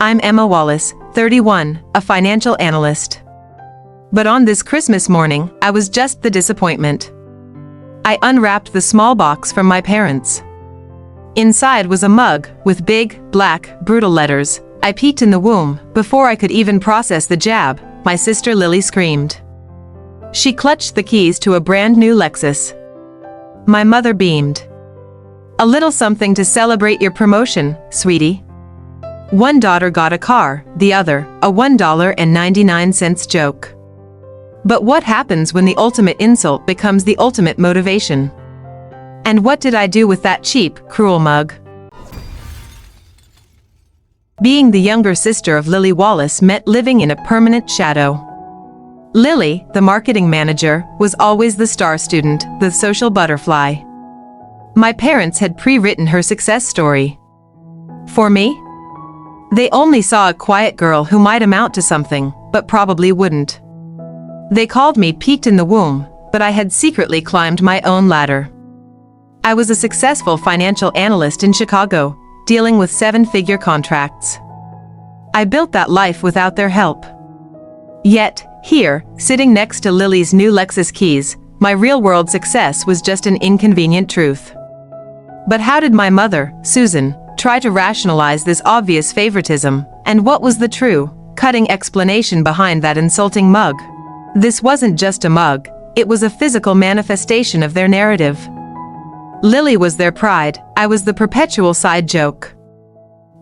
I'm Emma Wallace, 31, a financial analyst. But on this Christmas morning, I was just the disappointment. I unwrapped the small box from my parents. Inside was a mug with big, black, brutal letters. I peeked in the womb. Before I could even process the jab, my sister Lily screamed. She clutched the keys to a brand new Lexus. My mother beamed. "A little something to celebrate your promotion, sweetie." One daughter got a car, the other, a $1.99 joke. But what happens when the ultimate insult becomes the ultimate motivation? And what did I do with that cheap, cruel mug? Being the younger sister of Lily Wallace meant living in a permanent shadow. Lily, the marketing manager, was always the star student, the social butterfly. My parents had pre-written her success story. For me? They only saw a quiet girl who might amount to something, but probably wouldn't. They called me peaked in the womb, but I had secretly climbed my own ladder. I was a successful financial analyst in Chicago, dealing with 7-figure contracts. I built that life without their help. Yet, here, sitting next to Lily's new Lexus keys, my real-world success was just an inconvenient truth. But how did my mother, Susan, try to rationalize this obvious favoritism, and what was the true, cutting explanation behind that insulting mug? This wasn't just a mug, it was a physical manifestation of their narrative. Lily was their pride, I was the perpetual side joke.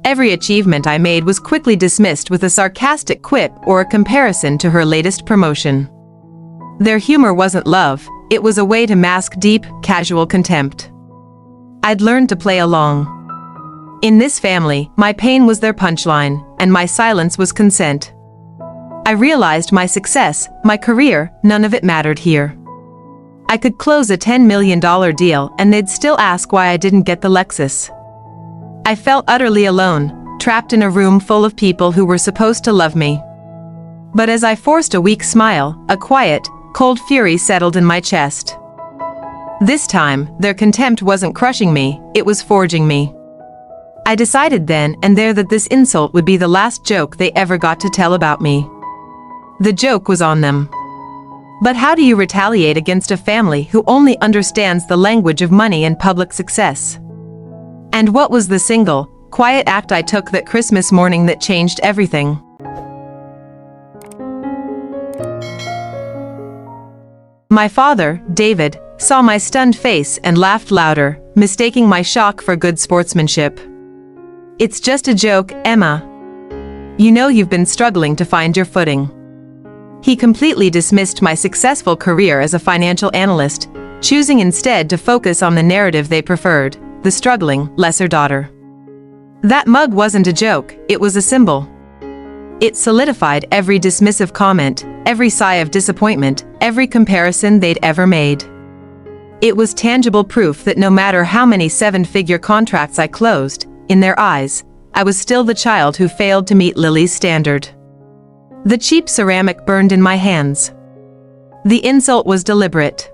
Every achievement I made was quickly dismissed with a sarcastic quip or a comparison to her latest promotion. Their humor wasn't love, it was a way to mask deep, casual contempt. I'd learned to play along. In this family, my pain was their punchline, and my silence was consent. I realized my success, my career, none of it mattered here. I could close a $10 million deal and they'd still ask why I didn't get the Lexus. I felt utterly alone, trapped in a room full of people who were supposed to love me. But as I forced a weak smile, a quiet, cold fury settled in my chest. This time, their contempt wasn't crushing me, it was forging me. I decided then and there that this insult would be the last joke they ever got to tell about me. The joke was on them. But how do you retaliate against a family who only understands the language of money and public success? And what was the single, quiet act I took that Christmas morning that changed everything? My father, David, saw my stunned face and laughed louder, mistaking my shock for good sportsmanship. "It's just a joke, Emma. You know you've been struggling to find your footing." He completely dismissed my successful career as a financial analyst, choosing instead to focus on the narrative they preferred, the struggling, lesser daughter. That mug wasn't a joke, it was a symbol. It solidified every dismissive comment, every sigh of disappointment, every comparison they'd ever made. It was tangible proof that no matter how many 7-figure contracts I closed, in their eyes, I was still the child who failed to meet Lily's standard. The cheap ceramic burned in my hands. The insult was deliberate.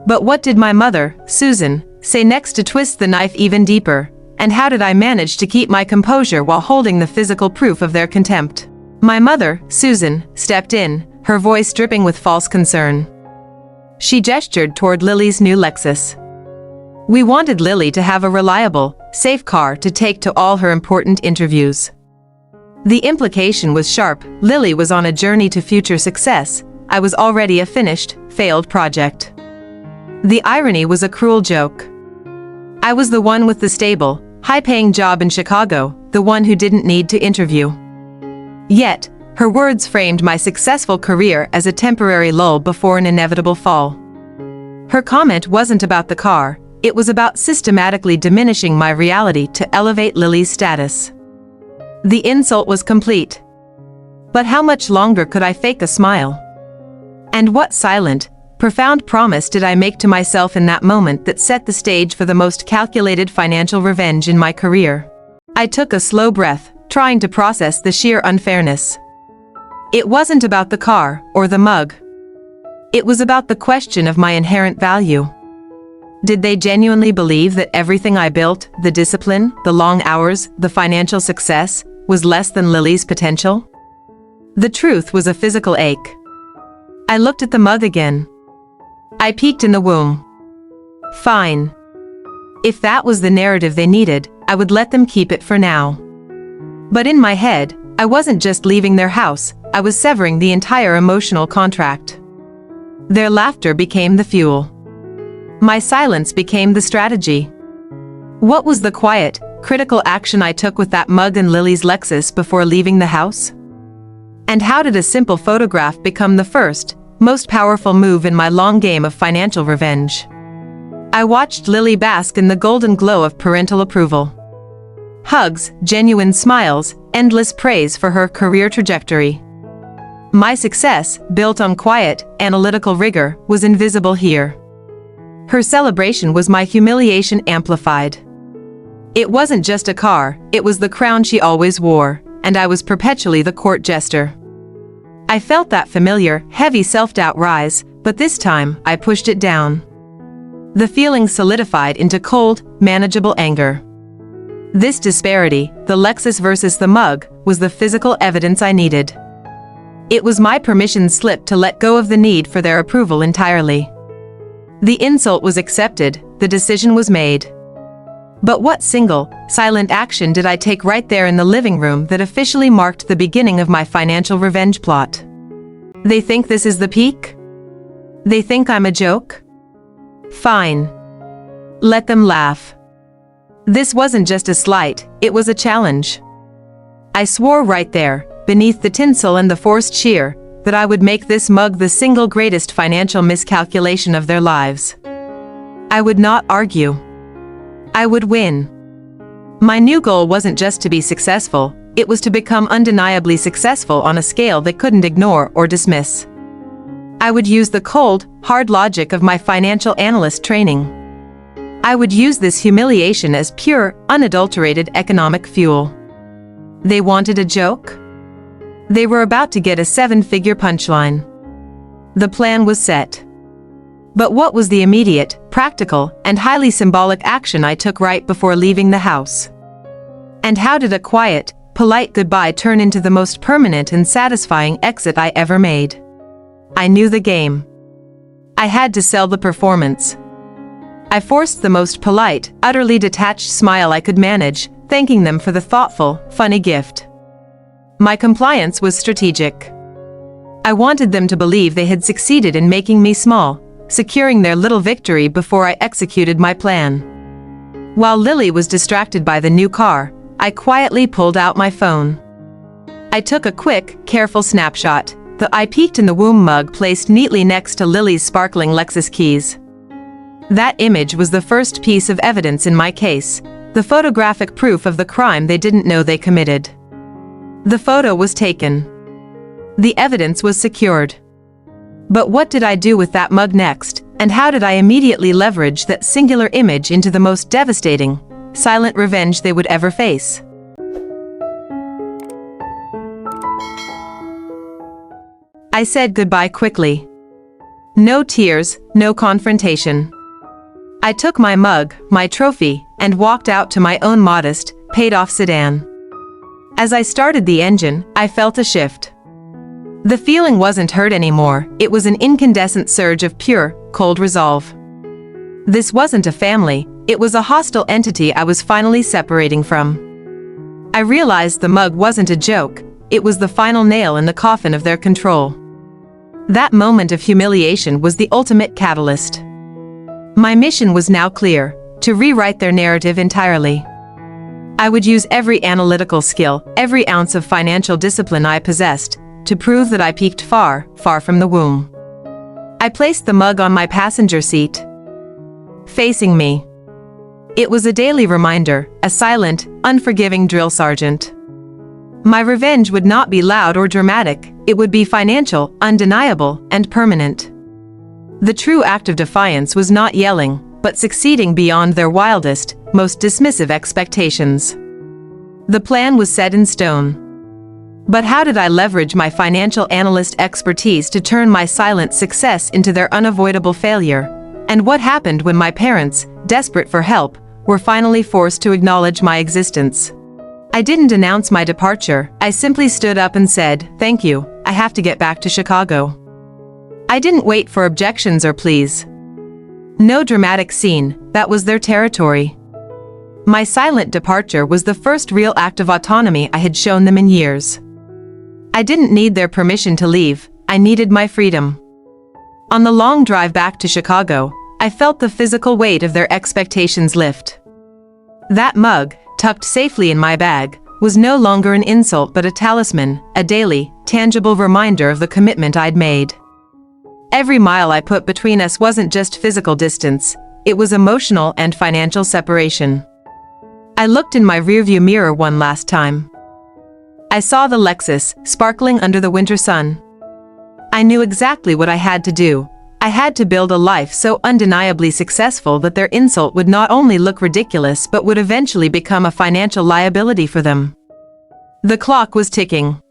But what did my mother, Susan, say next to twist the knife even deeper, and how did I manage to keep my composure while holding the physical proof of their contempt? My mother, Susan, stepped in, her voice dripping with false concern. She gestured toward Lily's new Lexus. We wanted Lily to have a reliable, safe car to take to all her important interviews. The implication was sharp, Lily was on a journey to future success, I was already a finished, failed project. The irony was a cruel joke. I was the one with the stable, high-paying job in Chicago, the one who didn't need to interview. Yet, her words framed my successful career as a temporary lull before an inevitable fall. Her comment wasn't about the car, it was about systematically diminishing my reality to elevate Lily's status. The insult was complete. But how much longer could I fake a smile? And what silent, profound promise did I make to myself in that moment that set the stage for the most calculated financial revenge in my career? I took a slow breath, trying to process the sheer unfairness. It wasn't about the car or the mug. It was about the question of my inherent value. Did they genuinely believe that everything I built, the discipline, the long hours, the financial success, was less than Lily's potential? The truth was a physical ache. I looked at the mug again. I peeked in the womb. Fine. If that was the narrative they needed, I would let them keep it for now. But in my head, I wasn't just leaving their house, I was severing the entire emotional contract. Their laughter became the fuel. My silence became the strategy. What was the quiet, critical action I took with that mug and Lily's Lexus before leaving the house? And how did a simple photograph become the first, most powerful move in my long game of financial revenge? I watched Lily bask in the golden glow of parental approval. Hugs, genuine smiles, endless praise for her career trajectory. My success, built on quiet, analytical rigor, was invisible here. Her celebration was my humiliation amplified. It wasn't just a car, it was the crown she always wore, and I was perpetually the court jester. I felt that familiar, heavy self-doubt rise, but this time, I pushed it down. The feeling solidified into cold, manageable anger. This disparity, the Lexus versus the mug, was the physical evidence I needed. It was my permission slip to let go of the need for their approval entirely. The insult was accepted, the decision was made. But what single, silent action did I take right there in the living room that officially marked the beginning of my financial revenge plot? They think this is the peak? They think I'm a joke? Fine. Let them laugh. This wasn't just a slight, it was a challenge. I swore right there, beneath the tinsel and the forced cheer, that I would make this mug the single greatest financial miscalculation of their lives. I would not argue. I would win. My new goal wasn't just to be successful, it was to become undeniably successful on a scale they couldn't ignore or dismiss. I would use the cold, hard logic of my financial analyst training. I would use this humiliation as pure, unadulterated economic fuel. They wanted a joke? They were about to get a 7-figure punchline. The plan was set. But what was the immediate, practical, and highly symbolic action I took right before leaving the house? And how did a quiet, polite goodbye turn into the most permanent and satisfying exit I ever made? I knew the game. I had to sell the performance. I forced the most polite, utterly detached smile I could manage, thanking them for the thoughtful, funny gift. My compliance was strategic. I wanted them to believe they had succeeded in making me small, securing their little victory before I executed my plan. While Lily was distracted by the new car, I quietly pulled out my phone. I took a quick, careful snapshot, the I peeked in the womb mug placed neatly next to Lily's sparkling Lexus keys. That image was the first piece of evidence in my case, the photographic proof of the crime they didn't know they committed. The photo was taken. The evidence was secured. But what did I do with that mug next, and how did I immediately leverage that singular image into the most devastating, silent revenge they would ever face? I said goodbye quickly. No tears, no confrontation. I took my mug, my trophy, and walked out to my own modest, paid-off sedan. As I started the engine, I felt a shift. The feeling wasn't hurt anymore, it was an incandescent surge of pure, cold resolve. This wasn't a family, it was a hostile entity I was finally separating from. I realized the mug wasn't a joke, it was the final nail in the coffin of their control. That moment of humiliation was the ultimate catalyst. My mission was now clear, to rewrite their narrative entirely. I would use every analytical skill, every ounce of financial discipline I possessed, to prove that I peaked far, far from the womb. I placed the mug on my passenger seat. Facing me. It was a daily reminder, a silent, unforgiving drill sergeant. My revenge would not be loud or dramatic, it would be financial, undeniable, and permanent. The true act of defiance was not yelling, but succeeding beyond their wildest, most dismissive expectations. The plan was set in stone. But how did I leverage my financial analyst expertise to turn my silent success into their unavoidable failure? And what happened when my parents, desperate for help, were finally forced to acknowledge my existence? I didn't announce my departure, I simply stood up and said, "Thank you, I have to get back to Chicago." I didn't wait for objections or pleas. No dramatic scene, that was their territory. My silent departure was the first real act of autonomy I had shown them in years. I didn't need their permission to leave, I needed my freedom. On the long drive back to Chicago, I felt the physical weight of their expectations lift. That mug, tucked safely in my bag, was no longer an insult but a talisman, a daily, tangible reminder of the commitment I'd made. Every mile I put between us wasn't just physical distance, it was emotional and financial separation. I looked in my rearview mirror one last time. I saw the Lexus, sparkling under the winter sun. I knew exactly what I had to do. I had to build a life so undeniably successful that their insult would not only look ridiculous but would eventually become a financial liability for them. The clock was ticking.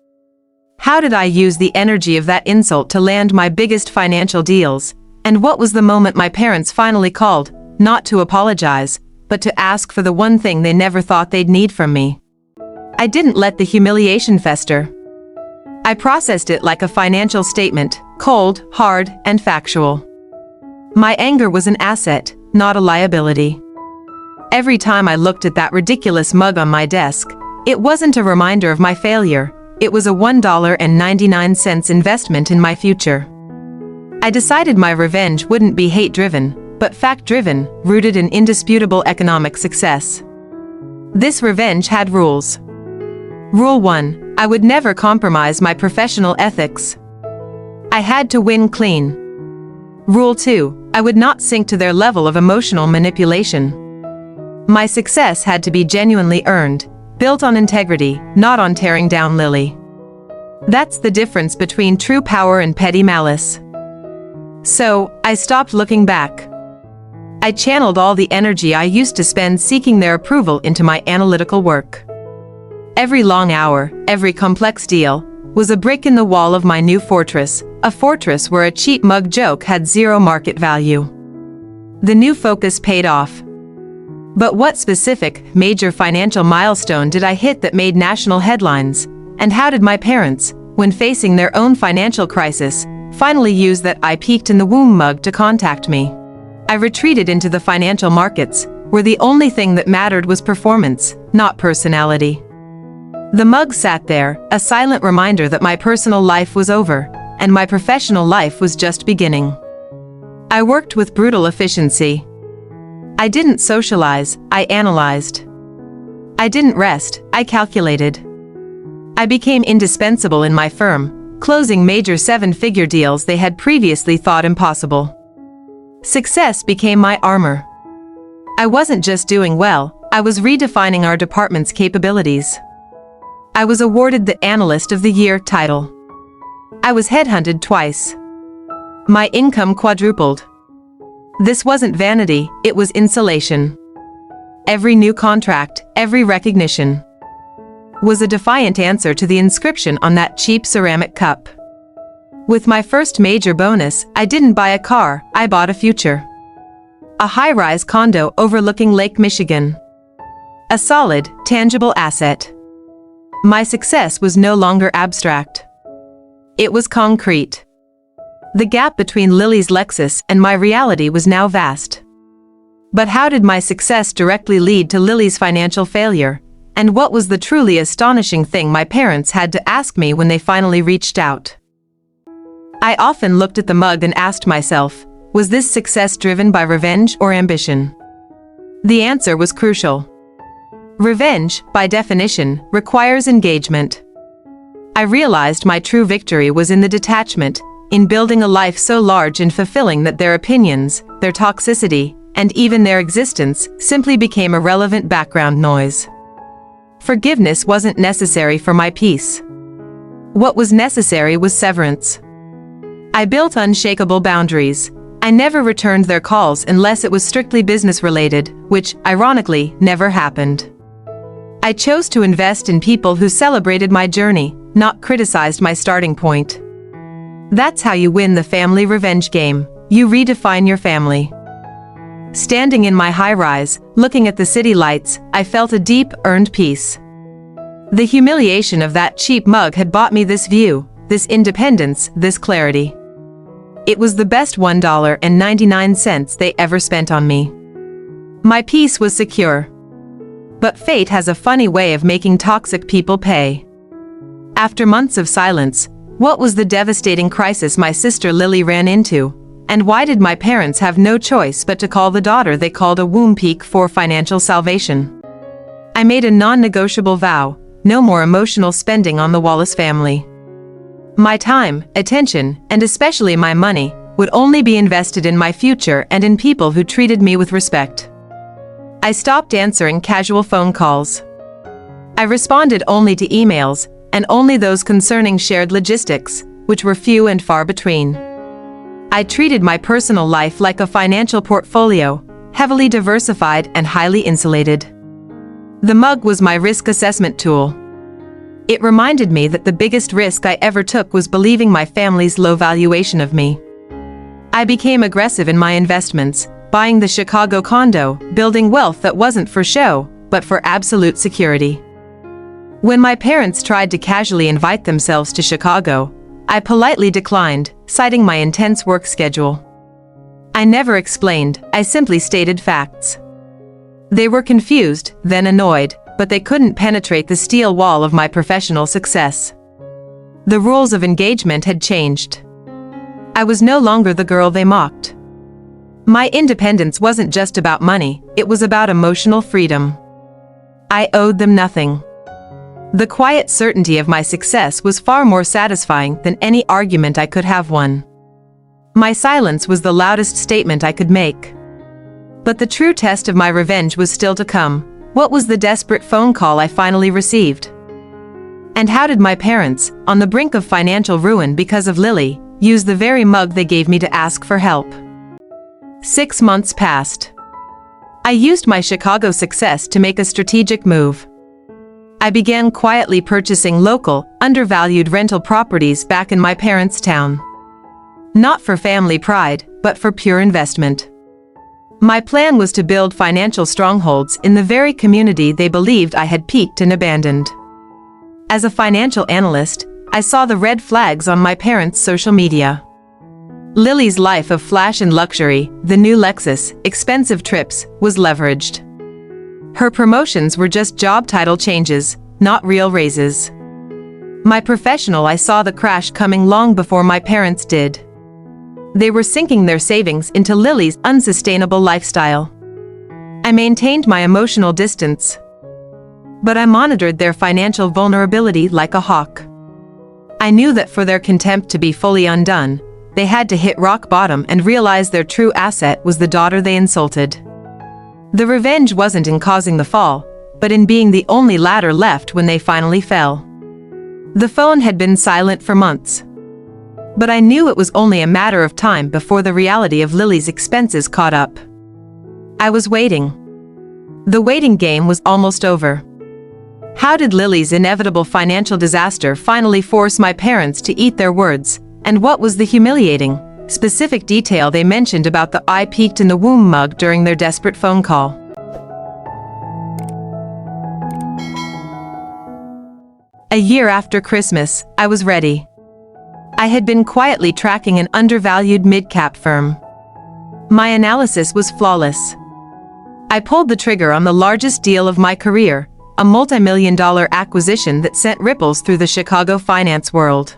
How did I use the energy of that insult to land my biggest financial deals? And what was the moment my parents finally called, not to apologize, but to ask for the one thing they never thought they'd need from me? I didn't let the humiliation fester. I processed it like a financial statement, cold, hard, and factual. My anger was an asset, not a liability. Every time I looked at that ridiculous mug on my desk, it wasn't a reminder of my failure, it was a $1.99 investment in my future. I decided my revenge wouldn't be hate-driven, but fact-driven, rooted in indisputable economic success. This revenge had rules. Rule 1, I would never compromise my professional ethics. I had to win clean. Rule 2, I would not sink to their level of emotional manipulation. My success had to be genuinely earned, built on integrity, not on tearing down Lily. That's the difference between true power and petty malice. So, I stopped looking back. I channeled all the energy I used to spend seeking their approval into my analytical work. Every long hour, every complex deal, was a brick in the wall of my new fortress, a fortress where a cheap mug joke had zero market value. The new focus paid off. But what specific, major financial milestone did I hit that made national headlines? And how did my parents, when facing their own financial crisis, finally use that "I peaked in the womb" mug to contact me? I retreated into the financial markets, where the only thing that mattered was performance, not personality. The mug sat there, a silent reminder that my personal life was over, and my professional life was just beginning. I worked with brutal efficiency. I didn't socialize, I analyzed. I didn't rest, I calculated. I became indispensable in my firm, closing major seven-figure deals they had previously thought impossible. Success became my armor. I wasn't just doing well, I was redefining our department's capabilities. I was awarded the Analyst of the Year title. I was headhunted twice. My income quadrupled. This wasn't vanity, it was insulation. Every new contract, every recognition, was a defiant answer to the inscription on that cheap ceramic cup. With my first major bonus, I didn't buy a car, I bought a future. A high-rise condo overlooking Lake Michigan. A solid, tangible asset. My success was no longer abstract. It was concrete. The gap between Lily's Lexus and my reality was now vast. But how did my success directly lead to Lily's financial failure? And what was the truly astonishing thing my parents had to ask me when they finally reached out? I often looked at the mug and asked myself, was this success driven by revenge or ambition? The answer was crucial. Revenge, by definition, requires engagement. I realized my true victory was in the detachment, in building a life so large and fulfilling that their opinions, their toxicity, and even their existence simply became irrelevant background noise. Forgiveness wasn't necessary for my peace. What was necessary was severance. I built unshakable boundaries. I never returned their calls unless it was strictly business-related, which, ironically, never happened. I chose to invest in people who celebrated my journey, not criticized my starting point. That's how you win the family revenge game. You redefine your family. Standing in my high-rise, looking at the city lights, I felt a deep, earned peace. The humiliation of that cheap mug had bought me this view, this independence, this clarity. It was the best $1.99 they ever spent on me. My peace was secure. But fate has a funny way of making toxic people pay. After months of silence, what was the devastating crisis my sister Lily ran into? And why did my parents have no choice but to call the daughter they called a womb peak for financial salvation? I made a non-negotiable vow: no more emotional spending on the Wallace family. My time, attention, and especially my money, would only be invested in my future and in people who treated me with respect. I stopped answering casual phone calls. I responded only to emails, and only those concerning shared logistics, which were few and far between. I treated my personal life like a financial portfolio, heavily diversified and highly insulated. The mug was my risk assessment tool. It reminded me that the biggest risk I ever took was believing my family's low valuation of me. I became aggressive in my investments, buying the Chicago condo, building wealth that wasn't for show, but for absolute security. When my parents tried to casually invite themselves to Chicago, I politely declined, citing my intense work schedule. I never explained, I simply stated facts. They were confused, then annoyed, but they couldn't penetrate the steel wall of my professional success. The rules of engagement had changed. I was no longer the girl they mocked. My independence wasn't just about money, it was about emotional freedom. I owed them nothing. The quiet certainty of my success was far more satisfying than any argument I could have won. My silence was the loudest statement I could make. But the true test of my revenge was still to come. What was the desperate phone call I finally received? And how did my parents, on the brink of financial ruin because of Lily, use the very mug they gave me to ask for help? 6 months passed. I used my Chicago success to make a strategic move. I began quietly purchasing local, undervalued rental properties back in my parents' town. Not for family pride, but for pure investment. My plan was to build financial strongholds in the very community they believed I had peaked and abandoned. As a financial analyst, I saw the red flags on my parents' social media. Lily's life of flash and luxury, the new Lexus, expensive trips, was leveraged. Her promotions were just job title changes, not real raises. My professional, I saw the crash coming long before my parents did. They were sinking their savings into Lily's unsustainable lifestyle. I maintained my emotional distance. But I monitored their financial vulnerability like a hawk. I knew that for their contempt to be fully undone, they had to hit rock bottom and realize their true asset was the daughter they insulted. The revenge wasn't in causing the fall, but in being the only ladder left when they finally fell. The phone had been silent for months. But I knew it was only a matter of time before the reality of Lily's expenses caught up. I was waiting. The waiting game was almost over. How did Lily's inevitable financial disaster finally force my parents to eat their words, and what was the humiliating, specific detail they mentioned about the "I peaked in the womb" mug during their desperate phone call? A year after Christmas, I was ready. I had been quietly tracking an undervalued mid-cap firm. My analysis was flawless. I pulled the trigger on the largest deal of my career, a multi-million-dollar acquisition that sent ripples through the Chicago finance world.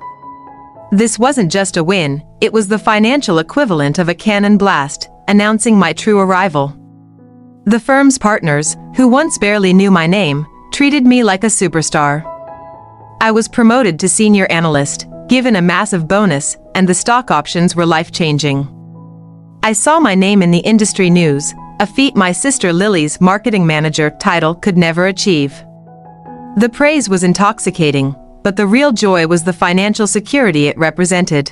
This wasn't just a win, it was the financial equivalent of a cannon blast, announcing my true arrival. The firm's partners, who once barely knew my name, treated me like a superstar. I was promoted to senior analyst, given a massive bonus, and the stock options were life-changing. I saw my name in the industry news, a feat my sister Lily's marketing manager title could never achieve. The praise was intoxicating, but the real joy was the financial security it represented.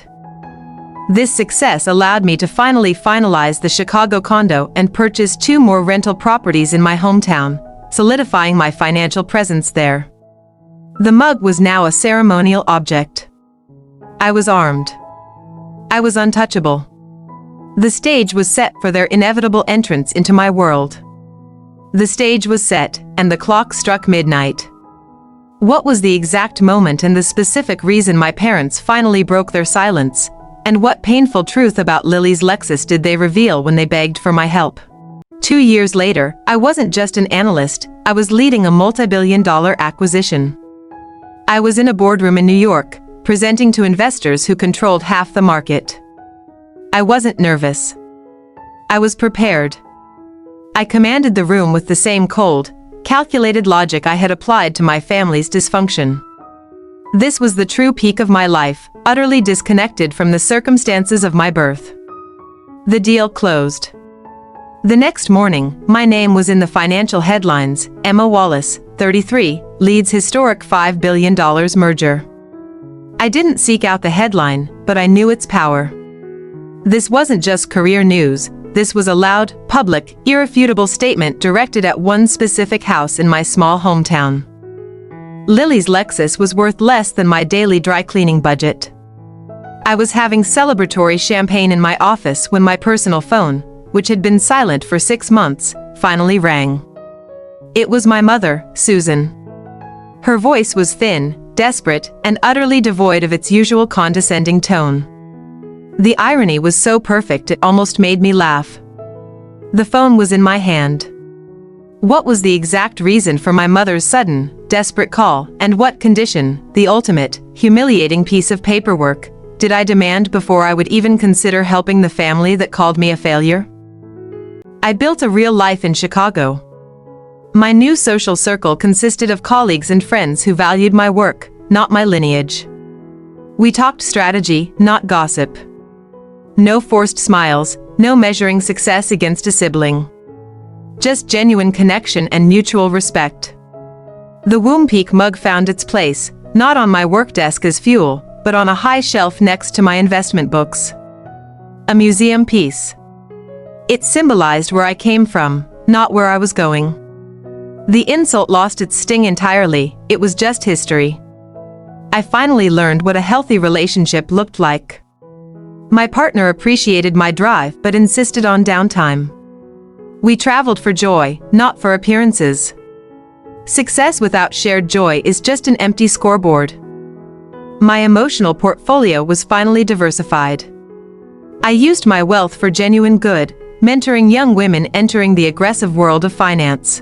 This success allowed me to finally finalize the Chicago condo and purchase 2 more rental properties in my hometown, solidifying my financial presence there. The mug was now a ceremonial object. I was armed. I was untouchable. The stage was set for their inevitable entrance into my world. The stage was set, and the clock struck midnight. What was the exact moment and the specific reason my parents finally broke their silence? And what painful truth about Lily's Lexus did they reveal when they begged for my help? 2 years later, I wasn't just an analyst, I was leading a multi-billion-dollar acquisition. I was in a boardroom in New York, presenting to investors who controlled half the market. I wasn't nervous. I was prepared. I commanded the room with the same cold, calculated logic I had applied to my family's dysfunction. This was the true peak of my life, utterly disconnected from the circumstances of my birth. The deal closed. The next morning, my name was in the financial headlines. Emma Wallace, 33, leads historic $5 billion merger. I didn't seek out the headline, but I knew its power. This wasn't just career news, this was a loud, public, irrefutable statement directed at one specific house in my small hometown. Lily's Lexus was worth less than my daily dry cleaning budget. I was having celebratory champagne in my office when my personal phone, which had been silent for 6 months, finally rang. It was my mother, Susan. Her voice was thin, desperate, and utterly devoid of its usual condescending tone. The irony was so perfect it almost made me laugh. The phone was in my hand. What was the exact reason for my mother's sudden, desperate call, and what condition, the ultimate, humiliating piece of paperwork, did I demand before I would even consider helping the family that called me a failure? I built a real life in Chicago. My new social circle consisted of colleagues and friends who valued my work, not my lineage. We talked strategy, not gossip. No forced smiles, no measuring success against a sibling. Just genuine connection and mutual respect. The Womb Peak mug found its place, not on my work desk as fuel, but on a high shelf next to my investment books. A museum piece. It symbolized where I came from, not where I was going. The insult lost its sting entirely, it was just history. I finally learned what a healthy relationship looked like. My partner appreciated my drive but insisted on downtime. We traveled for joy, not for appearances. Success without shared joy is just an empty scoreboard. My emotional portfolio was finally diversified. I used my wealth for genuine good, mentoring young women entering the aggressive world of finance.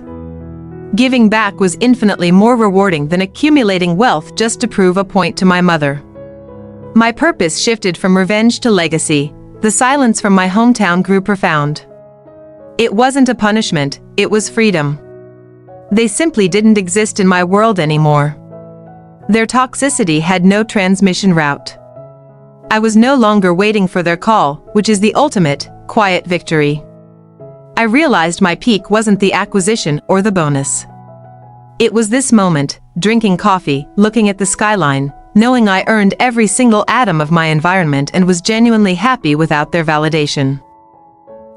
Giving back was infinitely more rewarding than accumulating wealth just to prove a point to my mother. My purpose shifted from revenge to legacy. The silence from my hometown grew profound. It wasn't a punishment, it was freedom. They simply didn't exist in my world anymore. Their toxicity had no transmission route. I was no longer waiting for their call, which is the ultimate, quiet victory. I realized my peak wasn't the acquisition or the bonus. It was this moment, drinking coffee, looking at the skyline, knowing I earned every single atom of my environment and was genuinely happy without their validation.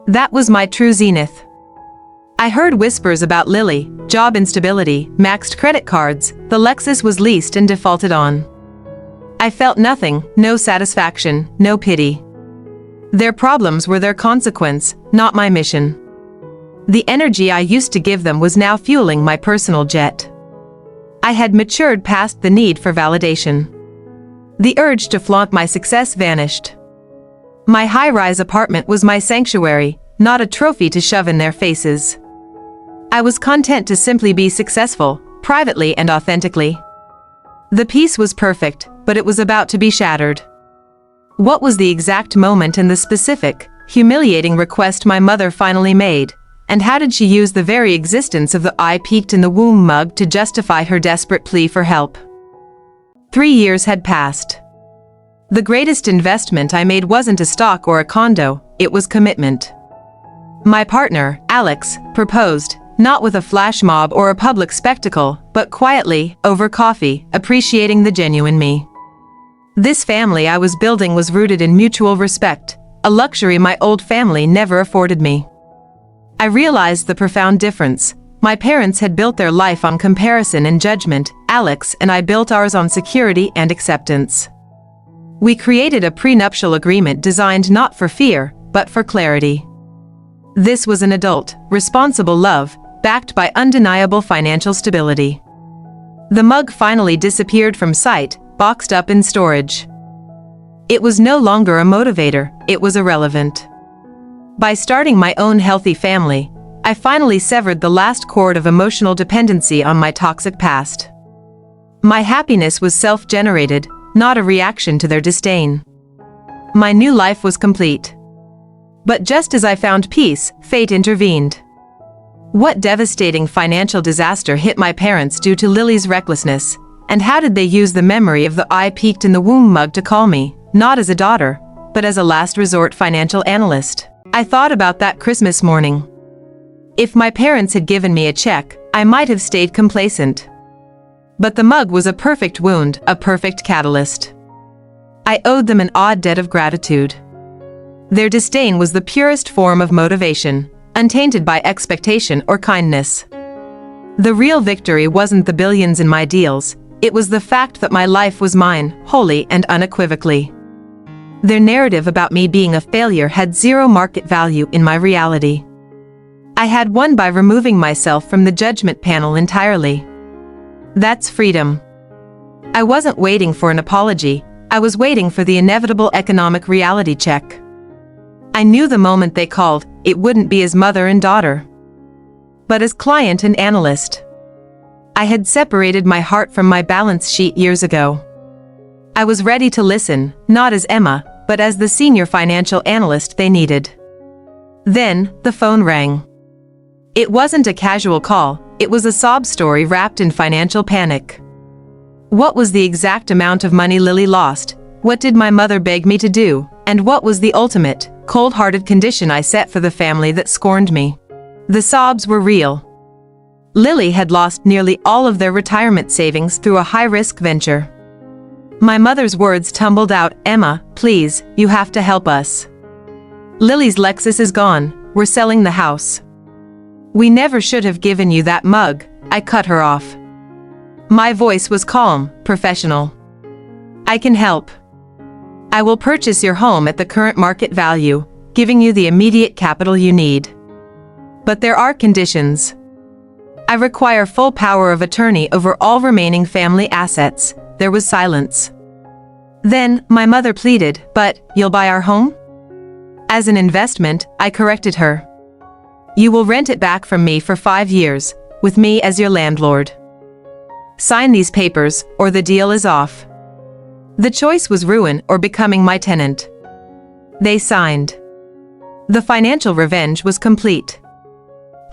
That was my true zenith. I heard whispers about Lily, job instability, maxed credit cards, the Lexus was leased and defaulted on. I felt nothing, no satisfaction, no pity. Their problems were their consequence, not my mission. The energy I used to give them was now fueling my personal jet. I had matured past the need for validation. The urge to flaunt my success vanished. My high-rise apartment was my sanctuary, not a trophy to shove in their faces. I was content to simply be successful, privately and authentically. The peace was perfect, but it was about to be shattered. What was the exact moment and the specific, humiliating request my mother finally made, and how did she use the very existence of the "I peaked in the womb" mug to justify her desperate plea for help? 3 years had passed. The greatest investment I made wasn't a stock or a condo, it was commitment. My partner, Alex, proposed, not with a flash mob or a public spectacle, but quietly, over coffee, appreciating the genuine me. This family I was building was rooted in mutual respect, a luxury my old family never afforded me. I realized the profound difference. My parents had built their life on comparison and judgment, Alex and I built ours on security and acceptance. We created a prenuptial agreement designed not for fear, but for clarity. This was an adult, responsible love, backed by undeniable financial stability. The mug finally disappeared from sight, boxed up in storage. It was no longer a motivator, it was irrelevant. By starting my own healthy family, I finally severed the last cord of emotional dependency on my toxic past. My happiness was self-generated, not a reaction to their disdain. My new life was complete. But just as I found peace, fate intervened. What devastating financial disaster hit my parents due to Lily's recklessness, and how did they use the memory of the "I peeked in the womb" mug to call me, not as a daughter, but as a last resort financial analyst? I thought about that Christmas morning. If my parents had given me a check, I might have stayed complacent. But the mug was a perfect wound, a perfect catalyst. I owed them an odd debt of gratitude. Their disdain was the purest form of motivation, untainted by expectation or kindness. The real victory wasn't the billions in my deals, it was the fact that my life was mine, wholly and unequivocally. Their narrative about me being a failure had zero market value in my reality. I had won by removing myself from the judgment panel entirely. That's freedom. I wasn't waiting for an apology, I was waiting for the inevitable economic reality check. I knew the moment they called, it wouldn't be as mother and daughter, but as client and analyst. I had separated my heart from my balance sheet years ago. I was ready to listen, not as Emma, but as the senior financial analyst they needed. Then, the phone rang. It wasn't a casual call, it was a sob story wrapped in financial panic. What was the exact amount of money Lily lost? What did my mother beg me to do? And what was the ultimate, cold-hearted condition I set for the family that scorned me? The sobs were real. Lily had lost nearly all of their retirement savings through a high-risk venture. My mother's words tumbled out, "Emma, please, you have to help us. Lily's Lexus is gone, we're selling the house." "We never should have given you that mug," I cut her off. My voice was calm, professional. "I can help. I will purchase your home at the current market value, giving you the immediate capital you need. But there are conditions. I require full power of attorney over all remaining family assets." There was silence. Then, my mother pleaded, "But, you'll buy our home?" "As an investment," I corrected her. "You will rent it back from me for 5 years, with me as your landlord. Sign these papers, or the deal is off." The choice was ruin or becoming my tenant. They signed. The financial revenge was complete.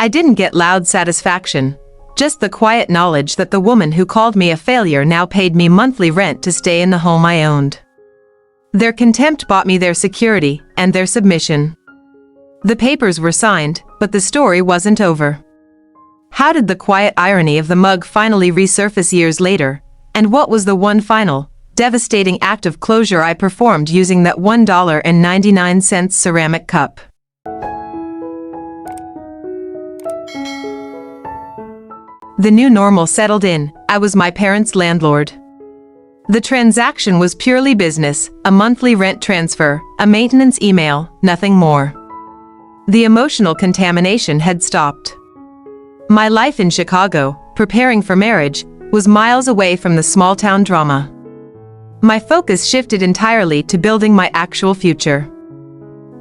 I didn't get loud satisfaction, just the quiet knowledge that the woman who called me a failure now paid me monthly rent to stay in the home I owned. Their contempt bought me their security and their submission. The papers were signed, but the story wasn't over. How did the quiet irony of the mug finally resurface years later, and what was the one final, devastating act of closure I performed using that $1.99 ceramic cup? The new normal settled in. I was my parents' landlord. The transaction was purely business, a monthly rent transfer, a maintenance email, nothing more. The emotional contamination had stopped. My life in Chicago, preparing for marriage, was miles away from the small-town drama. My focus shifted entirely to building my actual future.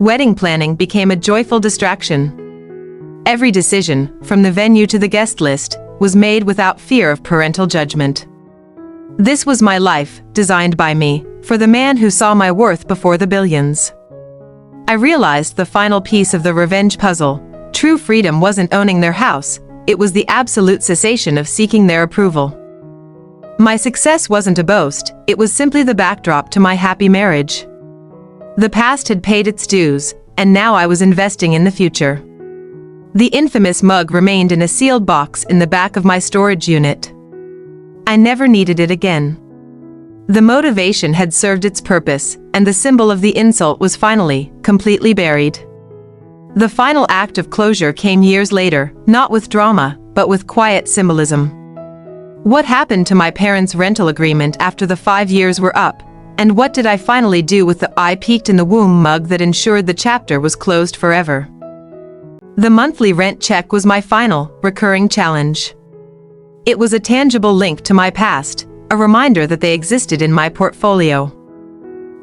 Wedding planning became a joyful distraction. Every decision, from the venue to the guest list, was made without fear of parental judgment. This was my life, designed by me, for the man who saw my worth before the billions. I realized the final piece of the revenge puzzle. True freedom wasn't owning their house, it was the absolute cessation of seeking their approval. My success wasn't a boast, it was simply the backdrop to my happy marriage. The past had paid its dues, and now I was investing in the future. The infamous mug remained in a sealed box in the back of my storage unit. I never needed it again. The motivation had served its purpose, and the symbol of the insult was finally, completely buried. The final act of closure came years later, not with drama, but with quiet symbolism. What happened to my parents' rental agreement after the 5 years were up, and what did I finally do with the "I peeked in the womb" mug that ensured the chapter was closed forever? The monthly rent check was my final, recurring challenge. It was a tangible link to my past, a reminder that they existed in my portfolio.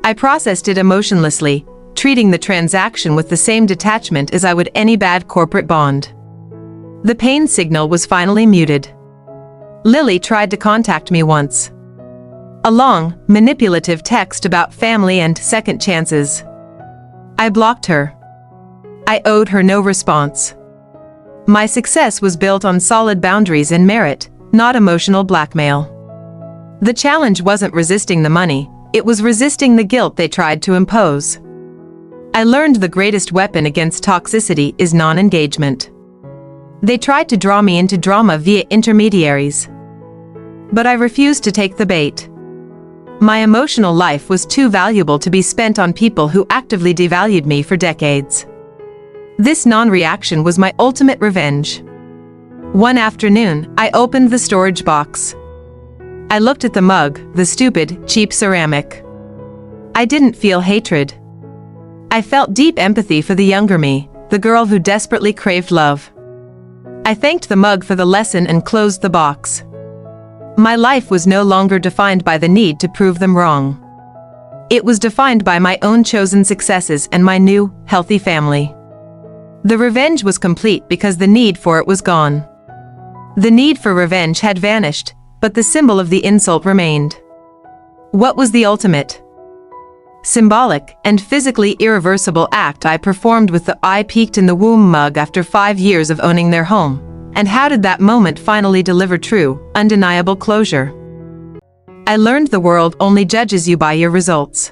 I processed it emotionlessly, treating the transaction with the same detachment as I would any bad corporate bond. The pain signal was finally muted. Lily tried to contact me once. A long, manipulative text about family and second chances. I blocked her. I owed her no response. My success was built on solid boundaries and merit, not emotional blackmail. The challenge wasn't resisting the money, it was resisting the guilt they tried to impose. I learned the greatest weapon against toxicity is non-engagement. They tried to draw me into drama via intermediaries. But I refused to take the bait. My emotional life was too valuable to be spent on people who actively devalued me for decades. This non-reaction was my ultimate revenge. One afternoon, I opened the storage box. I looked at the mug, the stupid, cheap ceramic. I didn't feel hatred. I felt deep empathy for the younger me, the girl who desperately craved love. I thanked the mug for the lesson and closed the box. My life was no longer defined by the need to prove them wrong. It was defined by my own chosen successes and my new, healthy family. The revenge was complete because the need for it was gone. The need for revenge had vanished, but the symbol of the insult remained. What was the ultimate, symbolic, and physically irreversible act I performed with the "I peeked in the womb" mug after 5 years of owning their home? And how did that moment finally deliver true, undeniable closure? I learned the world only judges you by your results.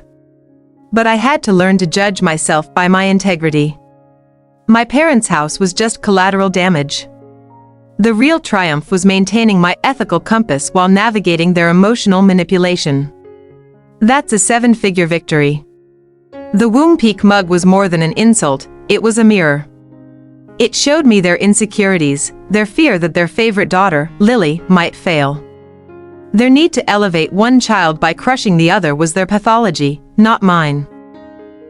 But I had to learn to judge myself by my integrity. My parents' house was just collateral damage. The real triumph was maintaining my ethical compass while navigating their emotional manipulation. That's a 7-figure victory. The womb peak mug was more than an insult, it was a mirror. It showed me their insecurities, their fear that their favorite daughter, Lily, might fail. Their need to elevate one child by crushing the other was their pathology, not mine.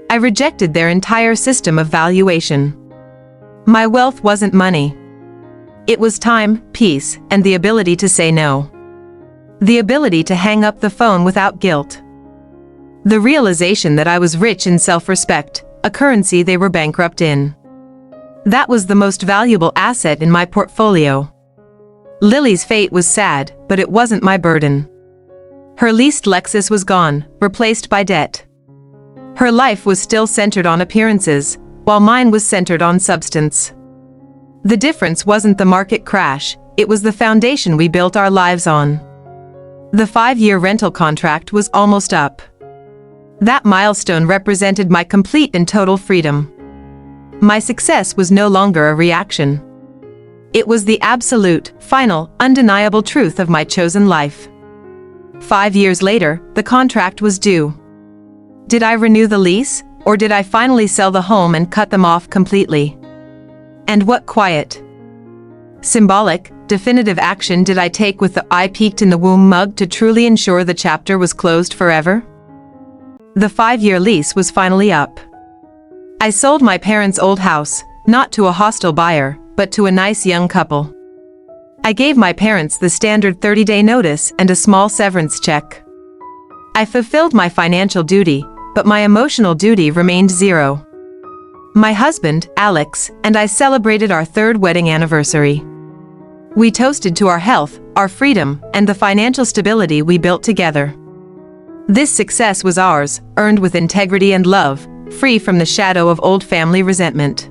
I rejected their entire system of valuation. My wealth wasn't money. It was time, peace, and the ability to say no. The ability to hang up the phone without guilt. The realization that I was rich in self-respect, a currency they were bankrupt in. That was the most valuable asset in my portfolio. Lily's fate was sad, but it wasn't my burden. Her leased Lexus was gone, replaced by debt. Her life was still centered on appearances, while mine was centered on substance. The difference wasn't the market crash, it was the foundation we built our lives on. The 5-year rental contract was almost up. That milestone represented my complete and total freedom. My success was no longer a reaction. It was the absolute, final, undeniable truth of my chosen life. 5 years later, the contract was due. Did I renew the lease, or did I finally sell the home and cut them off completely? And what quiet, symbolic, definitive action did I take with the "I peeked in the womb" mug to truly ensure the chapter was closed forever? The 5-year lease was finally up. I sold my parents' old house, not to a hostile buyer, but to a nice young couple. I gave my parents the standard 30-day notice and a small severance check. I fulfilled my financial duty, but my emotional duty remained zero. My husband, Alex, and I celebrated our 3rd wedding anniversary. We toasted to our health, our freedom, and the financial stability we built together. This success was ours, earned with integrity and love, free from the shadow of old family resentment.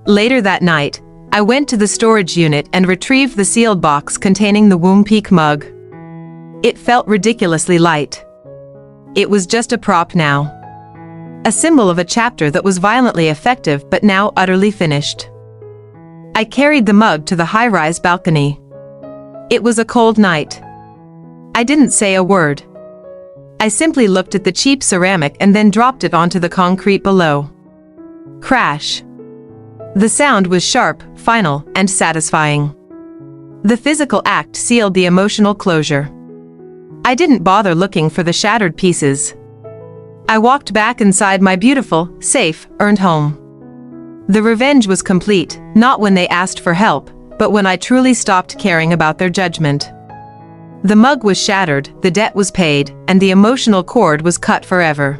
Later that night, I went to the storage unit and retrieved the sealed box containing the womb peak mug. It felt ridiculously light. It was just a prop now. A symbol of a chapter that was violently effective but now utterly finished. I carried the mug to the high-rise balcony. It was a cold night. I didn't say a word. I simply looked at the cheap ceramic and then dropped it onto the concrete below. Crash. The sound was sharp, final, and satisfying. The physical act sealed the emotional closure. I didn't bother looking for the shattered pieces. I walked back inside my beautiful, safe, earned home. The revenge was complete, not when they asked for help, but when I truly stopped caring about their judgment. The mug was shattered, the debt was paid, and the emotional cord was cut forever.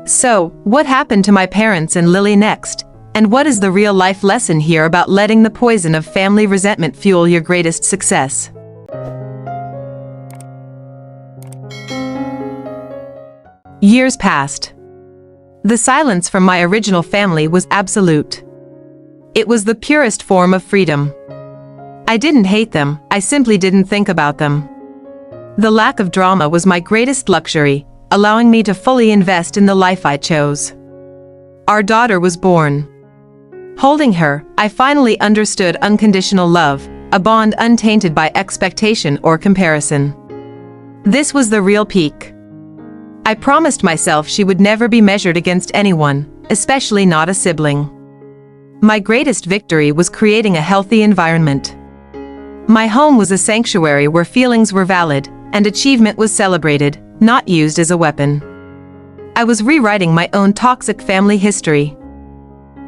So, what happened to my parents and Lily next? And what is the real-life lesson here about letting the poison of family resentment fuel your greatest success? Years passed. The silence from my original family was absolute. It was the purest form of freedom. I didn't hate them, I simply didn't think about them. The lack of drama was my greatest luxury, allowing me to fully invest in the life I chose. Our daughter was born. Holding her, I finally understood unconditional love, a bond untainted by expectation or comparison. This was the real peak. I promised myself she would never be measured against anyone, especially not a sibling. My greatest victory was creating a healthy environment. My home was a sanctuary where feelings were valid, and achievement was celebrated, not used as a weapon. I was rewriting my own toxic family history.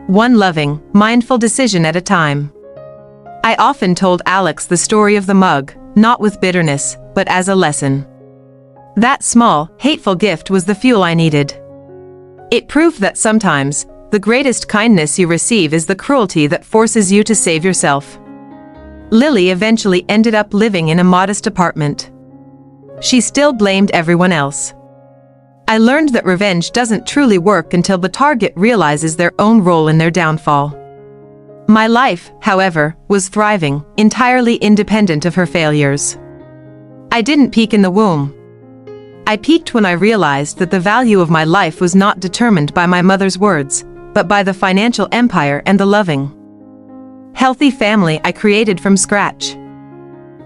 One loving, mindful decision at a time. I often told Alex the story of the mug, not with bitterness, but as a lesson. That small, hateful gift was the fuel I needed. It proved that sometimes, the greatest kindness you receive is the cruelty that forces you to save yourself. Lily eventually ended up living in a modest apartment. She still blamed everyone else. I learned that revenge doesn't truly work until the target realizes their own role in their downfall. My life, however, was thriving, entirely independent of her failures. I didn't peak in the womb. I peaked when I realized that the value of my life was not determined by my mother's words, but by the financial empire and the loving, healthy family I created from scratch.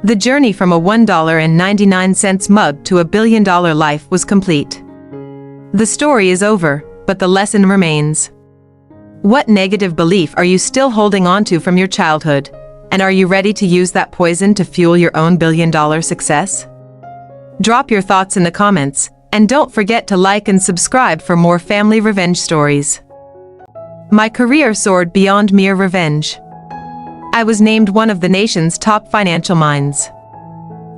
The journey from a $1.99 mug to a billion-dollar life was complete. The story is over, but the lesson remains. What negative belief are you still holding onto from your childhood? And are you ready to use that poison to fuel your own billion-dollar success? Drop your thoughts in the comments, and don't forget to like and subscribe for more family revenge stories. My career soared beyond mere revenge. I was named one of the nation's top financial minds.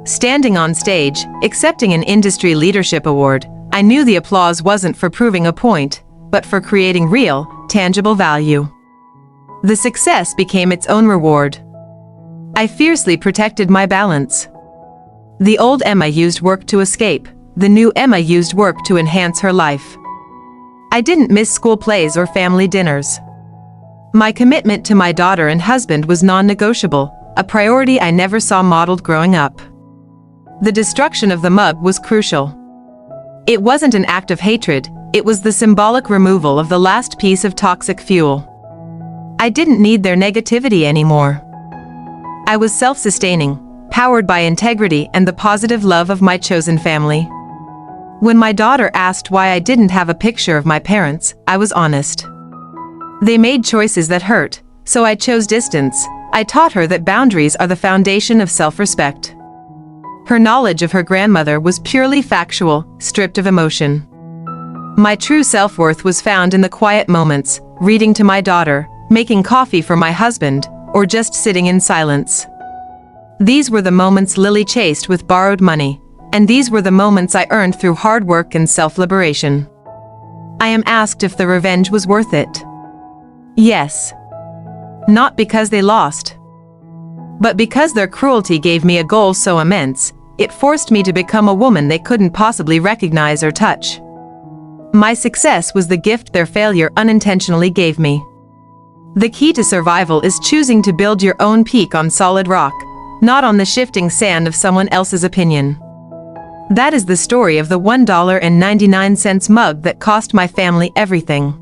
Standing on stage, accepting an industry leadership award, I knew the applause wasn't for proving a point, but for creating real, tangible value. The success became its own reward. I fiercely protected my balance. The old Emma used work to escape, the new Emma used work to enhance her life. I didn't miss school plays or family dinners. My commitment to my daughter and husband was non-negotiable, a priority I never saw modeled growing up. The destruction of the mug was crucial. It wasn't an act of hatred, it was the symbolic removal of the last piece of toxic fuel. I didn't need their negativity anymore. I was self-sustaining, powered by integrity and the positive love of my chosen family. When my daughter asked why I didn't have a picture of my parents, I was honest. They made choices that hurt, so I chose distance. I taught her that boundaries are the foundation of self-respect. Her knowledge of her grandmother was purely factual, stripped of emotion. My true self-worth was found in the quiet moments, reading to my daughter, making coffee for my husband, or just sitting in silence. These were the moments Lily chased with borrowed money, and these were the moments I earned through hard work and self-liberation. I am asked if the revenge was worth it. Yes. Not because they lost, but because their cruelty gave me a goal so immense, it forced me to become a woman they couldn't possibly recognize or touch. My success was the gift their failure unintentionally gave me. The key to survival is choosing to build your own peak on solid rock, not on the shifting sand of someone else's opinion. That is the story of the $1.99 mug that cost my family everything.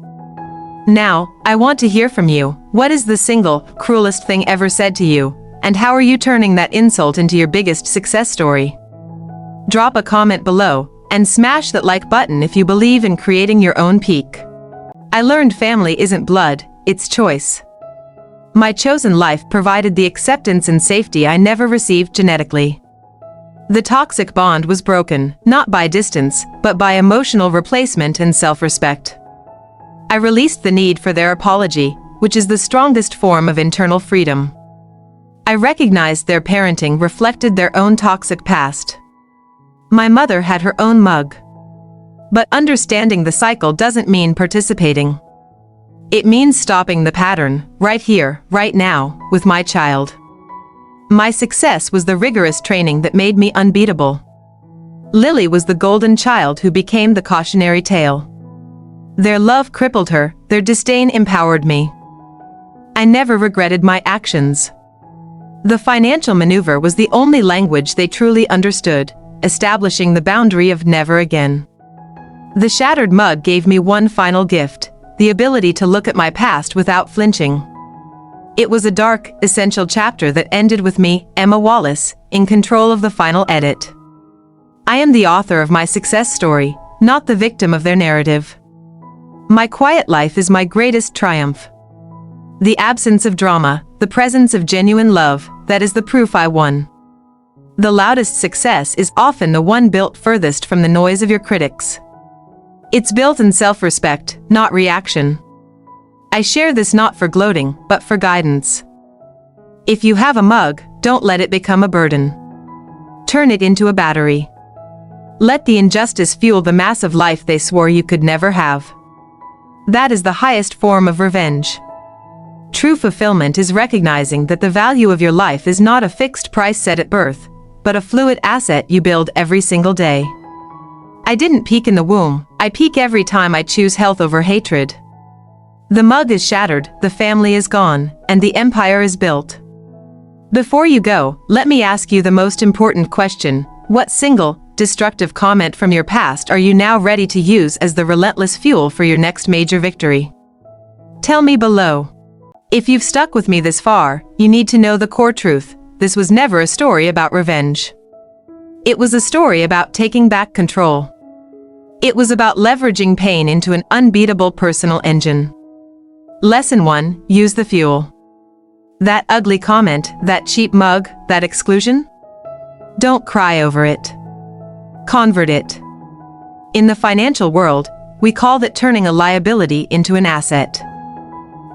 Now, I want to hear from you. What is the single, cruelest thing ever said to you? And how are you turning that insult into your biggest success story? Drop a comment below, and smash that like button if you believe in creating your own peak. I learned family isn't blood, it's choice. My chosen life provided the acceptance and safety I never received genetically. The toxic bond was broken, not by distance, but by emotional replacement and self-respect. I released the need for their apology, which is the strongest form of internal freedom. I recognized their parenting reflected their own toxic past. My mother had her own mug. But understanding the cycle doesn't mean participating. It means stopping the pattern, right here, right now, with my child. My success was the rigorous training that made me unbeatable. Lily was the golden child who became the cautionary tale. Their love crippled her, their disdain empowered me. I never regretted my actions. The financial maneuver was the only language they truly understood, establishing the boundary of never again. The shattered mug gave me one final gift, the ability to look at my past without flinching. It was a dark, essential chapter that ended with me, Emma Wallace, in control of the final edit. I am the author of my success story, not the victim of their narrative. My quiet life is my greatest triumph. The absence of drama, the presence of genuine love, that is the proof I won. The loudest success is often the one built furthest from the noise of your critics. It's built in self-respect, not reaction. I share this not for gloating, but for guidance. If you have a mug, don't let it become a burden. Turn it into a battery. Let the injustice fuel the massive life they swore you could never have. That is the highest form of revenge. True fulfillment is recognizing that the value of your life is not a fixed price set at birth, but a fluid asset you build every single day. I didn't peak in the womb, I peak every time I choose health over hatred. The mug is shattered, the family is gone, and the empire is built. Before you go, let me ask you the most important question: what single, destructive comment from your past are you now ready to use as the relentless fuel for your next major victory? Tell me below. If you've stuck with me this far, you need to know the core truth: this was never a story about revenge. It was a story about taking back control. It was about leveraging pain into an unbeatable personal engine. Lesson 1: use the fuel. That ugly comment, that cheap mug, that exclusion? Don't cry over it. Convert it. In the financial world, we call that turning a liability into an asset.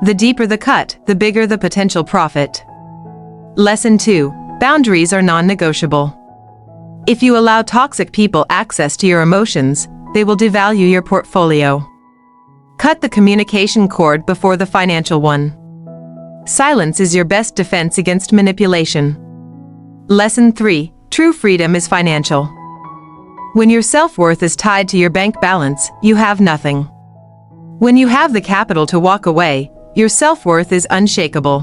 The deeper the cut, the bigger the potential profit. Lesson 2: boundaries are non-negotiable. If you allow toxic people access to your emotions, they will devalue your portfolio. Cut the communication cord before the financial one. Silence is your best defense against manipulation. Lesson 3: true freedom is financial. When your self-worth is tied to your bank balance, you have nothing. When you have the capital to walk away, your self-worth is unshakable.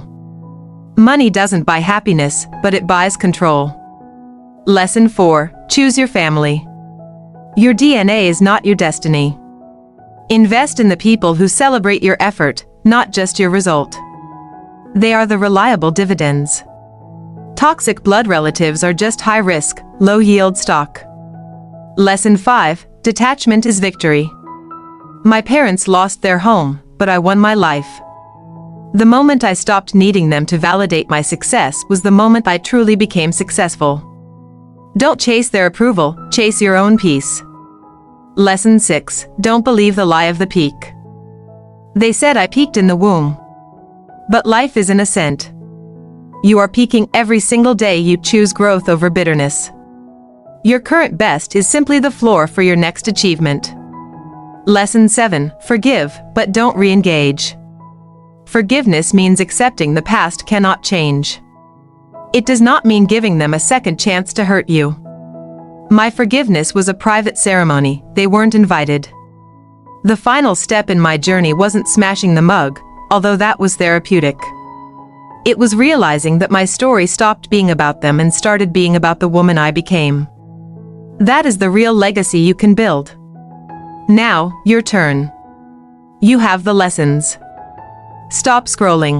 Money doesn't buy happiness, but it buys control. Lesson 4: choose your family. Your DNA is not your destiny. Invest in the people who celebrate your effort, not just your result. They are the reliable dividends. Toxic blood relatives are just high-risk, low-yield stock. Lesson 5: detachment is victory. My parents lost their home, but I won my life. The moment I stopped needing them to validate my success was the moment I truly became successful. Don't chase their approval, chase your own peace. Lesson 6: don't believe the lie of the peak. They said I peaked in the womb. But life is an ascent. You are peaking every single day you choose growth over bitterness. Your current best is simply the floor for your next achievement. Lesson 7: forgive, but don't re-engage. Forgiveness means accepting the past cannot change. It does not mean giving them a second chance to hurt you. My forgiveness was a private ceremony, they weren't invited. The final step in my journey wasn't smashing the mug, although that was therapeutic. It was realizing that my story stopped being about them and started being about the woman I became. That is the real legacy you can build. Now, your turn. You have the lessons. Stop scrolling.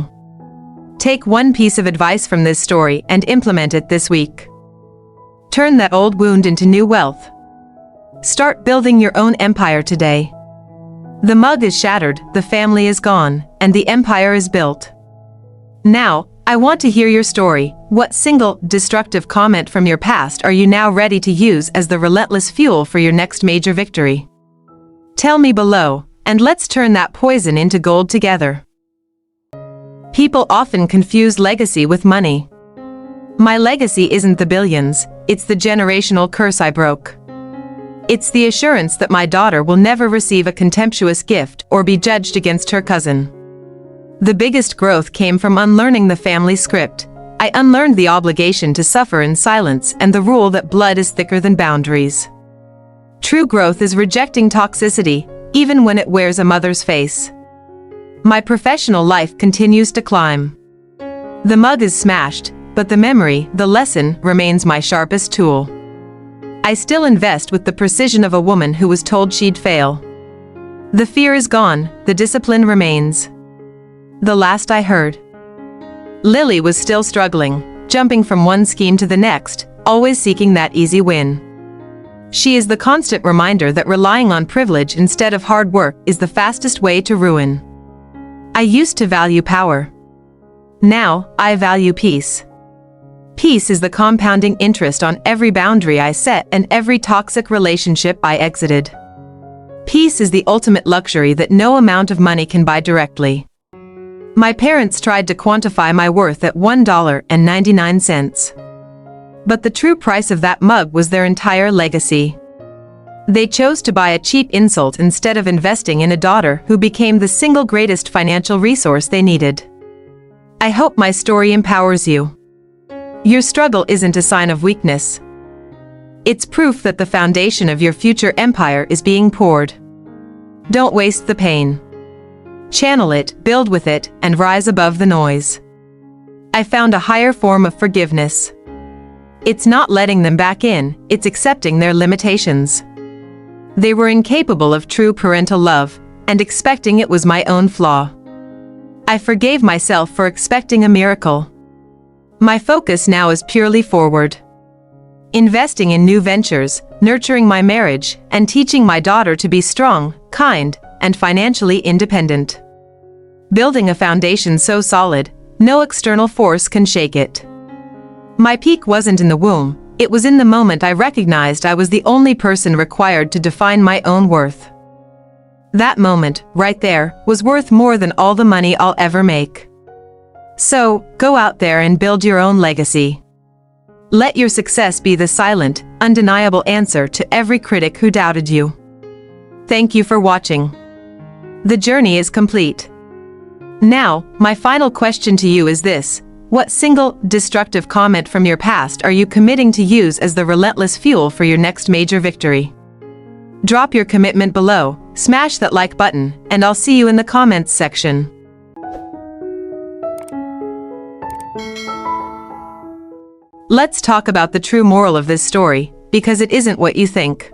Take one piece of advice from this story and implement it this week. Turn that old wound into new wealth. Start building your own empire today. The mug is shattered, the family is gone, and the empire is built. Now, I want to hear your story. What single, destructive comment from your past are you now ready to use as the relentless fuel for your next major victory? Tell me below, and let's turn that poison into gold together. People often confuse legacy with money. My legacy isn't the billions, it's the generational curse I broke. It's the assurance that my daughter will never receive a contemptuous gift or be judged against her cousin. The biggest growth came from unlearning the family script. I unlearned the obligation to suffer in silence and the rule that blood is thicker than boundaries. True growth is rejecting toxicity, even when it wears a mother's face. My professional life continues to climb. The mug is smashed, but the memory, the lesson, remains my sharpest tool. I still invest with the precision of a woman who was told she'd fail. The fear is gone, the discipline remains. The last I heard, Lily was still struggling, jumping from one scheme to the next, always seeking that easy win. She is the constant reminder that relying on privilege instead of hard work is the fastest way to ruin. I used to value power. Now, I value peace. Peace is the compounding interest on every boundary I set and every toxic relationship I exited. Peace is the ultimate luxury that no amount of money can buy directly. My parents tried to quantify my worth at $1.99. But the true price of that mug was their entire legacy. They chose to buy a cheap insult instead of investing in a daughter who became the single greatest financial resource they needed. I hope my story empowers you. Your struggle isn't a sign of weakness. It's proof that the foundation of your future empire is being poured. Don't waste the pain. Channel it, build with it, and rise above the noise. I found a higher form of forgiveness. It's not letting them back in, it's accepting their limitations. They were incapable of true parental love, and expecting it was my own flaw. I forgave myself for expecting a miracle. My focus now is purely forward. Investing in new ventures, nurturing my marriage, and teaching my daughter to be strong, kind, and financially independent. Building a foundation so solid, no external force can shake it. My peak wasn't in the womb, it was in the moment I recognized I was the only person required to define my own worth. That moment, right there, was worth more than all the money I'll ever make. So, go out there and build your own legacy. Let your success be the silent, undeniable answer to every critic who doubted you. Thank you for watching. The journey is complete. Now, my final question to you is this: what single, destructive comment from your past are you committing to use as the relentless fuel for your next major victory? Drop your commitment below, smash that like button, and I'll see you in the comments section. Let's talk about the true moral of this story, because it isn't what you think.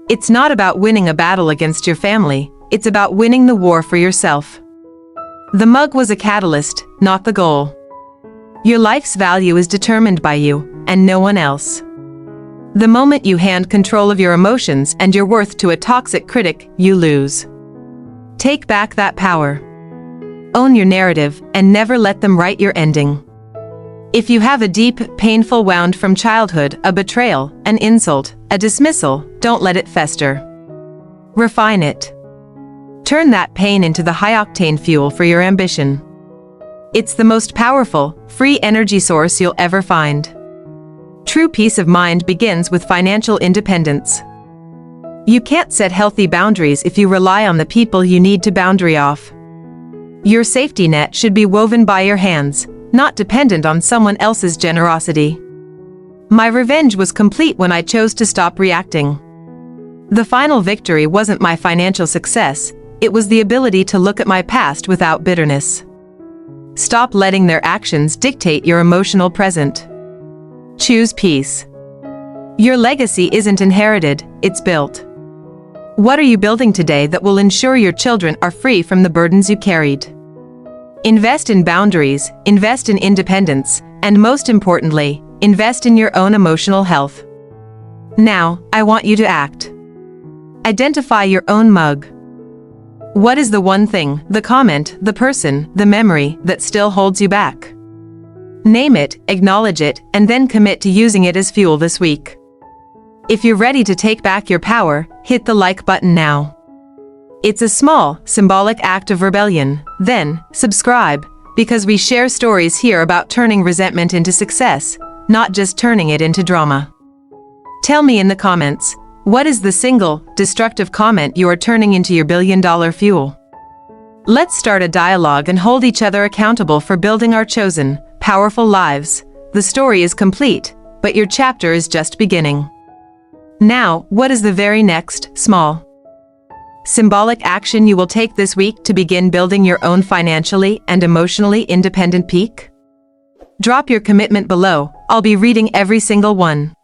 It's not about winning a battle against your family, it's about winning the war for yourself. The mug was a catalyst, not the goal. Your life's value is determined by you, and no one else. The moment you hand control of your emotions and your worth to a toxic critic, you lose. Take back that power. Own your narrative, and never let them write your ending. If you have a deep, painful wound from childhood, a betrayal, an insult, a dismissal, don't let it fester. Refine it. Turn that pain into the high-octane fuel for your ambition. It's the most powerful, free energy source you'll ever find. True peace of mind begins with financial independence. You can't set healthy boundaries if you rely on the people you need to boundary off. Your safety net should be woven by your hands, not dependent on someone else's generosity. My revenge was complete when I chose to stop reacting. The final victory wasn't my financial success, it was the ability to look at my past without bitterness. Stop letting their actions dictate your emotional present. Choose peace. Your legacy isn't inherited, it's built. What are you building today that will ensure your children are free from the burdens you carried? Invest in boundaries, invest in independence, and most importantly, invest in your own emotional health. Now, I want you to act. Identify your own mug. What is the one thing, the comment, the person, the memory that still holds you back? Name it, acknowledge it, and then commit to using it as fuel this week. If you're ready to take back your power, hit the like button now. It's a small, symbolic act of rebellion. Then, subscribe, Because we share stories here about turning resentment into success, not just turning it into drama. Tell me in the comments, what is the single, destructive comment you are turning into your billion-dollar fuel? Let's start a dialogue and hold each other accountable for building our chosen, powerful lives. The story is complete, but your chapter is just beginning. Now, what is the very next, small, symbolic action you will take this week to begin building your own financially and emotionally independent peak? Drop your commitment below. I'll be reading every single one.